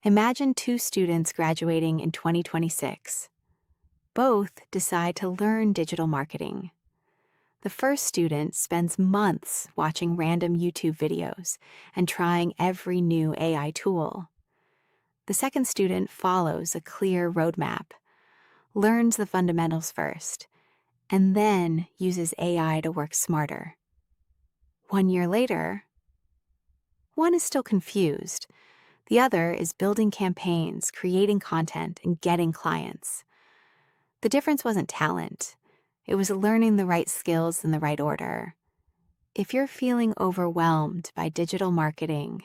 Imagine two students graduating in 2026. Both decide to learn digital marketing. The first student spends months watching random YouTube videos and trying every new AI tool. The second student follows a clear roadmap, learns the fundamentals first, and then uses AI to work smarter. 1 year later, one is still confused. The other is building campaigns, creating content, and getting clients. The difference wasn't talent. It was learning the right skills in the right order. If you're feeling overwhelmed by digital marketing,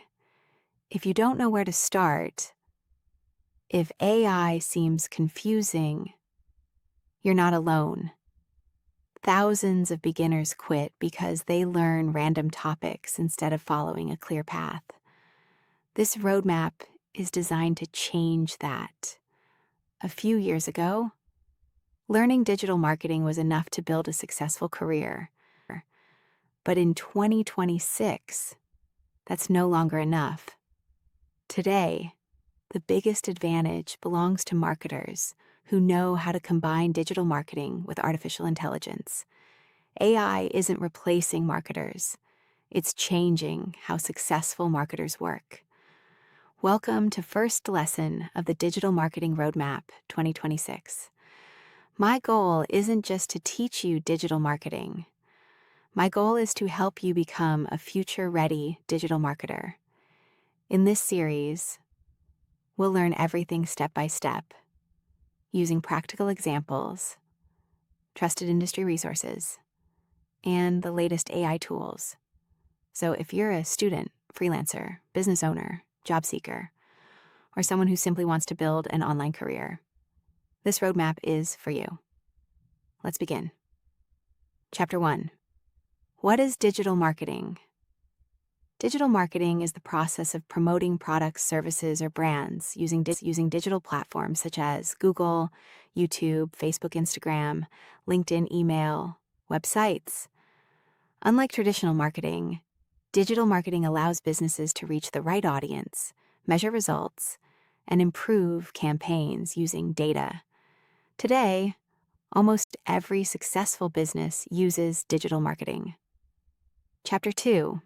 if you don't know where to start, if AI seems confusing, you're not alone. Thousands of beginners quit because they learn random topics instead of following a clear path. This roadmap is designed to change that. A few years ago, learning digital marketing was enough to build a successful career. But in 2026, that's no longer enough. Today, the biggest advantage belongs to marketers who know how to combine digital marketing with artificial intelligence. AI isn't replacing marketers. It's changing how successful marketers work. Welcome to first lesson of the Digital Marketing Roadmap 2026. My goal isn't just to teach you digital marketing. My goal is to help you become a future-ready digital marketer. In this series, we'll learn everything step by step, using practical examples, trusted industry resources, and the latest AI tools. So if you're a student, freelancer, business owner, job seeker, or someone who simply wants to build an online career, this roadmap is for you. Let's begin. Chapter 1. What is digital marketing? Digital marketing is the process of promoting products, services, or brands using digital platforms such as Google, YouTube, Facebook, Instagram, LinkedIn, email, websites. Unlike traditional marketing, digital marketing allows businesses to reach the right audience, measure results, and improve campaigns using data. Today, almost every successful business uses digital marketing. Chapter 2.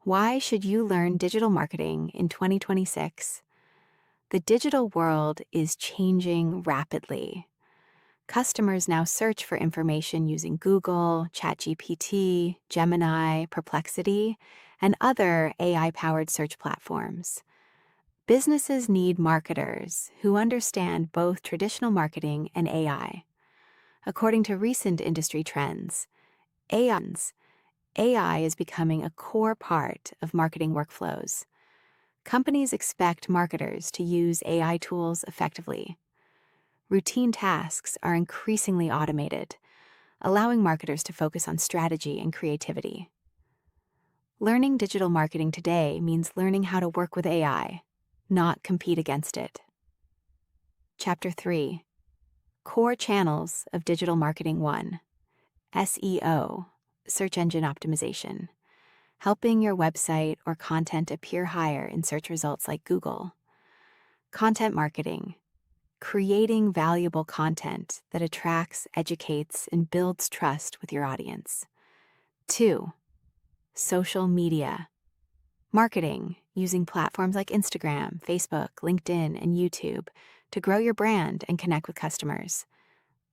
Why should you learn digital marketing in 2026? The digital world is changing rapidly. Customers now search for information using Google, ChatGPT, Gemini, Perplexity, and other AI-powered search platforms. Businesses need marketers who understand both traditional marketing and AI. According to recent industry trends, AI is becoming a core part of marketing workflows. Companies expect marketers to use AI tools effectively. Routine tasks are increasingly automated, allowing marketers to focus on strategy and creativity. Learning digital marketing today means learning how to work with AI, not compete against it. Chapter 3. Core Channels of Digital Marketing 1. SEO, Search Engine Optimization, helping your website or content appear higher in search results like Google. Content marketing, creating valuable content that attracts, educates, and builds trust with your audience. 2. Social media, marketing, using platforms like Instagram, Facebook, LinkedIn, and YouTube to grow your brand and connect with customers.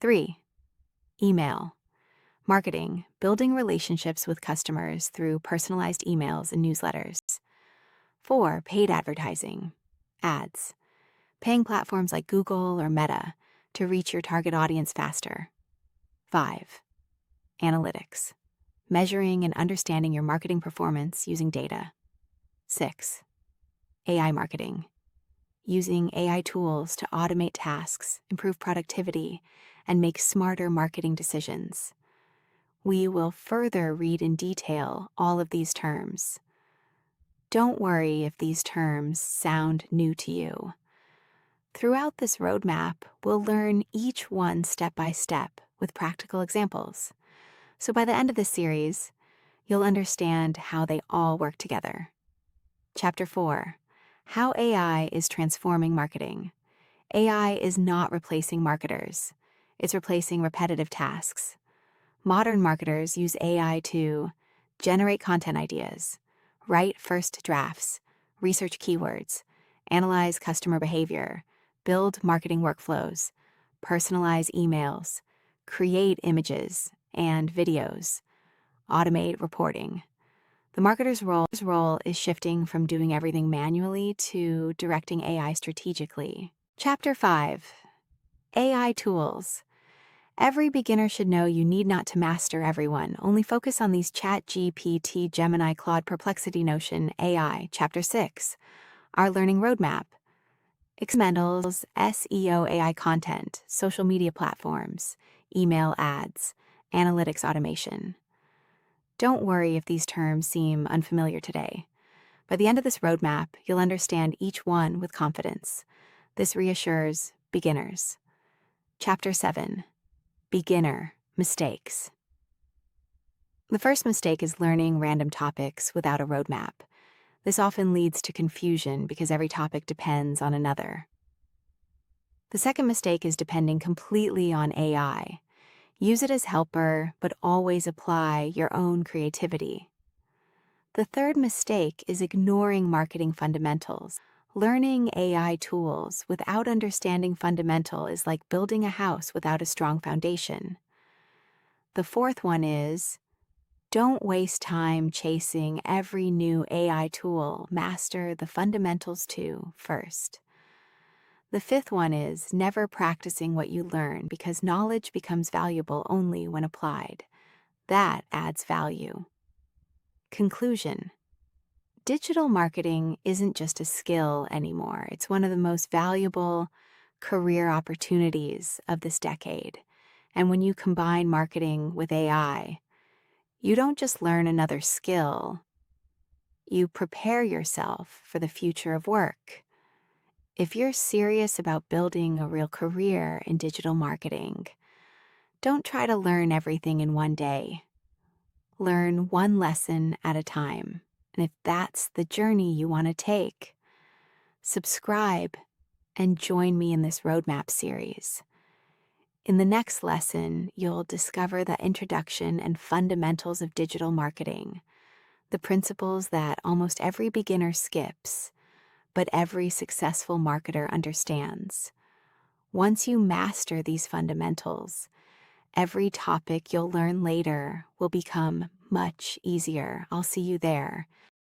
3. Email, marketing, building relationships with customers through personalized emails and newsletters. 4. Paid advertising, ads, paying platforms like Google or Meta to reach your target audience faster. 5. Analytics, measuring and understanding your marketing performance using data. 6. AI marketing, using AI tools to automate tasks, improve productivity, and make smarter marketing decisions. We will further read in detail all of these terms. Don't worry if these terms sound new to you. Throughout this roadmap, we'll learn each one step by step with practical examples. So by the end of this series, you'll understand how they all work together. Chapter 4. How AI is transforming marketing. AI is not replacing marketers. It's replacing repetitive tasks. Modern marketers use AI to generate content ideas, write first drafts, research keywords, analyze customer behavior, build marketing workflows, personalize emails, create images and videos, automate reporting. The marketer's role is shifting from doing everything manually to directing AI strategically. Chapter 5. AI Tools. Every beginner should know you need not to master everyone, only focus on these ChatGPT, Gemini, Claude, Perplexity, Notion, AI. Chapter 6. Our Learning Roadmap. Fundamentals, SEO, AI content, social media platforms, email ads, analytics automation. Don't worry if these terms seem unfamiliar today. By the end of this roadmap, you'll understand each one with confidence. This reassures beginners. Chapter 7. Beginner mistakes. The first mistake is learning random topics without a roadmap. This often leads to confusion because every topic depends on another. The second mistake is depending completely on AI. Use it as helper, but always apply your own creativity. The third mistake is ignoring marketing fundamentals. Learning AI tools without understanding fundamental is like building a house without a strong foundation. The fourth one is, don't waste time chasing every new AI tool. Master the fundamentals too first. The fifth one is never practicing what you learn because knowledge becomes valuable only when applied. That adds value. Conclusion. Digital marketing isn't just a skill anymore. It's one of the most valuable career opportunities of this decade. And when you combine marketing with AI, you don't just learn another skill, you prepare yourself for the future of work. If you're serious about building a real career in digital marketing, don't try to learn everything in one day. Learn one lesson at a time. And if that's the journey you want to take, subscribe and join me in this roadmap series. In the next lesson, you'll discover the introduction and fundamentals of digital marketing, the principles that almost every beginner skips, but every successful marketer understands. Once you master these fundamentals, every topic you'll learn later will become much easier. I'll see you there.